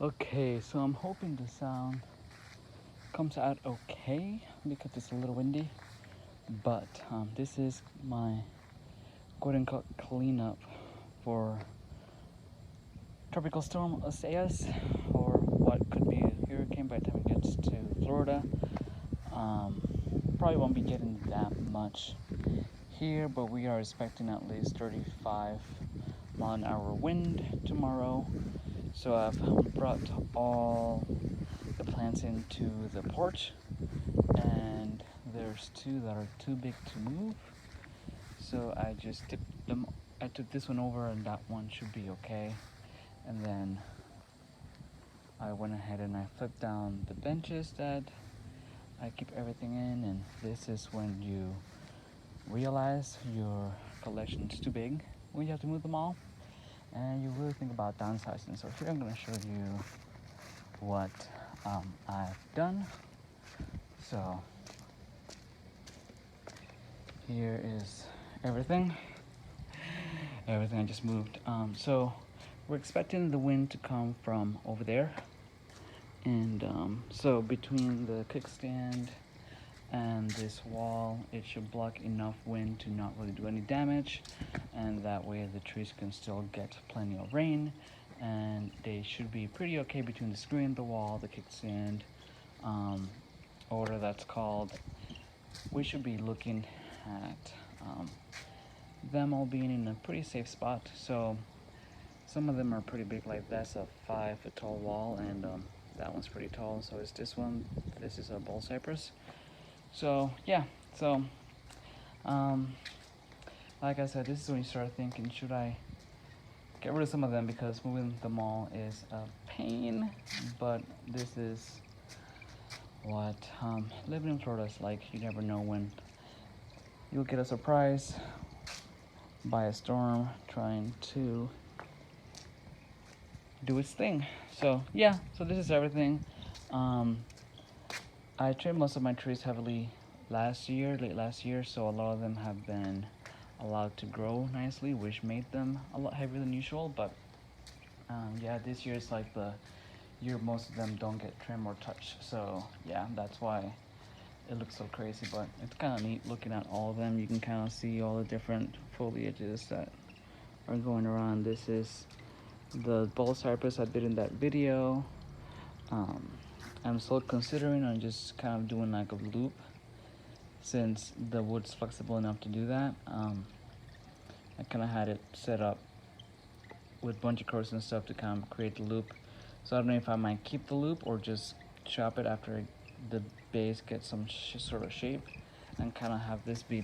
Okay, so I'm hoping the sound comes out okay because it's a little windy, but this is my quote unquote cleanup for tropical storm Isaias, or what could be a hurricane by the time it gets to Florida. Um, Probably won't be getting that much here, but we are expecting at least 35-mile-an-hour wind tomorrow. So I've brought all the plants into the porch, and there's two that are too big to move. So I just tipped them. I took this one over, and that one should be okay. And then I went ahead and I flipped down the benches that I keep everything in, and this is when you realize your collection's too big when you have to move them all, and you really think about downsizing. So here I'm going to show you what I've done. So here is everything I just moved. So we're expecting the wind to come from over there, and so between the kickstand and this wall, it should block enough wind to not really do any damage, and that way the trees can still get plenty of rain, and they should be pretty okay between the screen, the wall, the kickstand, order that's called. We should be looking at them all being in a pretty safe spot. So some of them are pretty big, like that's a 5-foot tall wall, and that one's pretty tall. So is this one. This is a Bonsai. So yeah, so like I said, this is when you start thinking, should I get rid of some of them, because moving them all is a pain. But this is what living in Florida is like. You never know when you'll get a surprise by a storm trying to do its thing. So yeah, so this is everything. I trimmed most of my trees heavily late last year, so a lot of them have been allowed to grow nicely, which made them a lot heavier than usual. But yeah, this year is like the year most of them don't get trimmed or touched. So yeah, that's why it looks so crazy. But it's kind of neat looking at all of them. You can kind of see all the different foliages that are going around. This is the Bonsai I did in that video. I'm still considering on just kind of doing like a loop, since the wood's flexible enough to do that. I kind of had it set up with bunch cords and stuff to kind of create the loop. So I don't know if I might keep the loop or just chop it after the base gets some sort of shape, and kind of have this be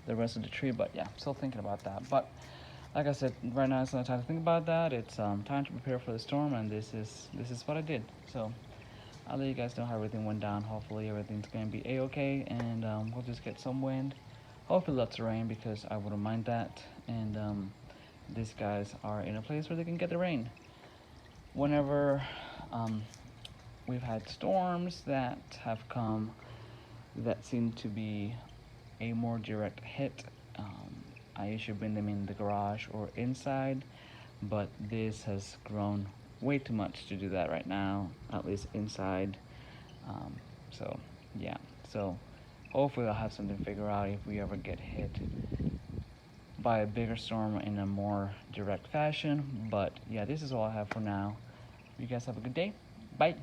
the rest of the tree. But yeah, still thinking about that. But like I said, right now it's not time to think about that. It's time to prepare for the storm, and this is what I did. So I'll let you guys know how everything went down. Hopefully everything's gonna be a-okay, and we'll just get some wind. Hopefully lots of rain, because I wouldn't mind that. And these guys are in a place where they can get the rain. Whenever we've had storms that have come that seem to be a more direct hit, I usually bring them in the garage or inside, but this has grown way too much to do that right now, at least inside. So yeah, so hopefully I'll have something to figure out if we ever get hit by a bigger storm in a more direct fashion. But yeah, this is all I have for now. You guys have a good day. Bye.